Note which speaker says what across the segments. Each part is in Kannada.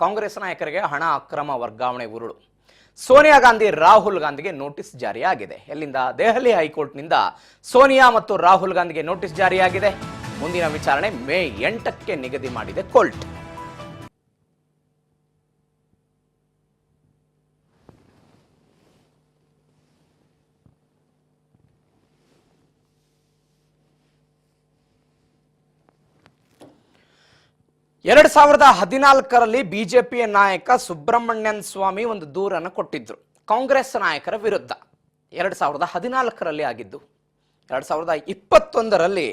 Speaker 1: ಕಾಂಗ್ರೆಸ್ ನಾಯಕರಿಗೆ ಹಣ ಅಕ್ರಮ ವರ್ಗಾವಣೆ ಉರುಳು. ಸೋನಿಯಾ ಗಾಂಧಿ ರಾಹುಲ್ ಗಾಂಧಿಗೆ ನೋಟಿಸ್ ಜಾರಿಯಾಗಿದೆ. ಎಲ್ಲಿಂದ? ದೆಹಲಿ ಹೈಕೋರ್ಟ್ನಿಂದ ಸೋನಿಯಾ ಮತ್ತು ರಾಹುಲ್ ಗಾಂಧಿಗೆ ನೋಟಿಸ್ ಜಾರಿಯಾಗಿದೆ. ಮುಂದಿನ ವಿಚಾರಣೆ ಮೇ 8ಕ್ಕೆ ನಿಗದಿ ಮಾಡಿದೆ ಕೋರ್ಟ್. ಎರಡು 2014ರಲ್ಲಿ ಬಿಜೆಪಿಯ ನಾಯಕ ಸುಬ್ರಹ್ಮಣ್ಯನ್ ಸ್ವಾಮಿ ಒಂದು ದೂರನ್ನು ಕೊಟ್ಟಿದ್ರು ಕಾಂಗ್ರೆಸ್ ನಾಯಕರ ವಿರುದ್ಧ. 2014ರಲ್ಲಿ ಆಗಿದ್ದು. 2021ರಲ್ಲಿ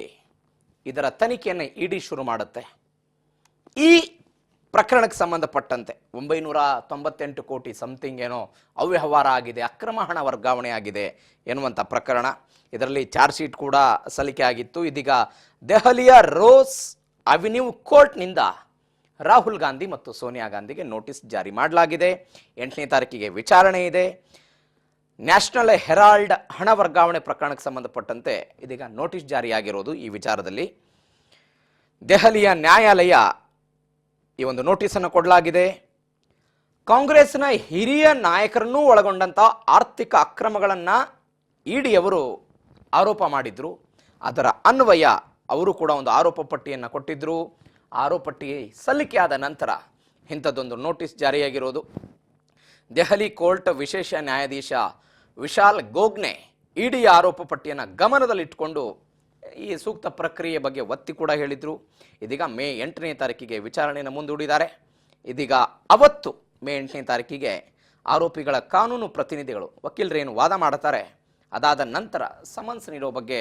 Speaker 1: ಇದರ ತನಿಖೆಯನ್ನು ಇಡಿ ಶುರು ಮಾಡುತ್ತೆ. ಈ ಪ್ರಕರಣಕ್ಕೆ ಸಂಬಂಧಪಟ್ಟಂತೆ 998 ಕೋಟಿ ಸಮಥಿಂಗ್ ಏನೋ ಅವ್ಯವಹಾರ ಆಗಿದೆ, ಅಕ್ರಮ ಹಣ ವರ್ಗಾವಣೆ ಆಗಿದೆ ಎನ್ನುವಂಥ ಪ್ರಕರಣ. ಇದರಲ್ಲಿ ಚಾರ್ಜ್ ಶೀಟ್ ಕೂಡ ಸಲ್ಲಿಕೆ ಆಗಿತ್ತು. ಇದೀಗ ದೆಹಲಿಯ ರೋಸ್ ಅವೆನ್ಯೂ ಕೋರ್ಟ್ನಿಂದ ರಾಹುಲ್ ಗಾಂಧಿ ಮತ್ತು ಸೋನಿಯಾ ಗಾಂಧಿಗೆ ನೋಟಿಸ್ ಜಾರಿ ಮಾಡಲಾಗಿದೆ. 8ನೇ ತಾರೀಕಿಗೆ ವಿಚಾರಣೆ ಇದೆ. ನ್ಯಾಷನಲ್ ಹೆರಾಲ್ಡ್ ಹಣ ವರ್ಗಾವಣೆ ಪ್ರಕರಣಕ್ಕೆ ಸಂಬಂಧಪಟ್ಟಂತೆ ಇದೀಗ ನೋಟಿಸ್ ಜಾರಿಯಾಗಿರೋದು. ಈ ವಿಚಾರದಲ್ಲಿ ದೆಹಲಿಯ ನ್ಯಾಯಾಲಯ ಈ ಒಂದು ನೋಟಿಸನ್ನು ಕೊಡಲಾಗಿದೆ. ಕಾಂಗ್ರೆಸ್ನ ಹಿರಿಯ ನಾಯಕರನ್ನೂ ಒಳಗೊಂಡಂಥ ಆರ್ಥಿಕ ಅಕ್ರಮಗಳನ್ನು ಇಡಿಯವರು ಆರೋಪ ಮಾಡಿದ್ರು. ಅದರ ಅನ್ವಯ ಅವರು ಕೂಡ ಒಂದು ಆರೋಪ ಪಟ್ಟಿಯನ್ನು ಕೊಟ್ಟಿದ್ದರು. ಆರೋಪ ಪಟ್ಟಿ ಸಲ್ಲಿಕೆಯಾದ ನಂತರ ಇಂಥದ್ದೊಂದು ನೋಟಿಸ್ ಜಾರಿಯಾಗಿರೋದು. ದೆಹಲಿ ಕೋರ್ಟ್ ವಿಶೇಷ ನ್ಯಾಯಾಧೀಶ ವಿಶಾಲ್ ಗೋಗ್ನೆ ಇಡಿ ಆರೋಪ ಪಟ್ಟಿಯನ್ನು ಗಮನದಲ್ಲಿಟ್ಟುಕೊಂಡು ಈ ಸೂಕ್ತ ಪ್ರಕ್ರಿಯೆ ಬಗ್ಗೆ ಒತ್ತಿ ಕೂಡ ಹೇಳಿದರು. ಇದೀಗ ಮೇ 8ನೇ ತಾರೀಕಿಗೆ ವಿಚಾರಣೆಯನ್ನು ಮುಂದೂಡಿದ್ದಾರೆ. ಇದೀಗ ಅವತ್ತು ಮೇ 8ನೇ ತಾರೀಕಿಗೆ ಆರೋಪಿಗಳ ಕಾನೂನು ಪ್ರತಿನಿಧಿಗಳು ವಕೀಲರೇನು ವಾದ ಮಾಡ್ತಾರೆ, ಅದಾದ ನಂತರ ಸಮನ್ಸ್ ನೀಡೋ ಬಗ್ಗೆ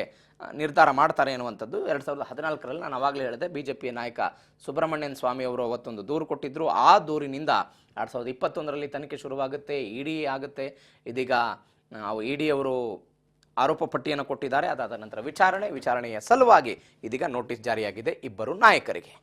Speaker 1: ನಿರ್ಧಾರ ಮಾಡ್ತಾರೆ ಎನ್ನುವಂಥದ್ದು. 2014ರಲ್ಲಿ ನಾನು ಅವಾಗಲೇ ಹೇಳಿದೆ, ಬಿಜೆಪಿಯ ನಾಯಕ ಸುಬ್ರಹ್ಮಣ್ಯನ್ ಸ್ವಾಮಿ ಅವರು ಅವತ್ತೊಂದು ದೂರು ಕೊಟ್ಟಿದ್ದರು. ಆ ದೂರಿನಿಂದ 2021ರಲ್ಲಿ ತನಿಖೆ ಶುರುವಾಗುತ್ತೆ, ಇಡಿ ಆಗುತ್ತೆ. ಇದೀಗ ಇಡಿ ಅವರು ಆರೋಪ ಪಟ್ಟಿಯನ್ನು ಕೊಟ್ಟಿದ್ದಾರೆ. ಅದಾದ ನಂತರ ವಿಚಾರಣೆಯ ಸಲುವಾಗಿ ಇದೀಗ ನೋಟಿಸ್ ಜಾರಿಯಾಗಿದೆ ಇಬ್ಬರು ನಾಯಕರಿಗೆ.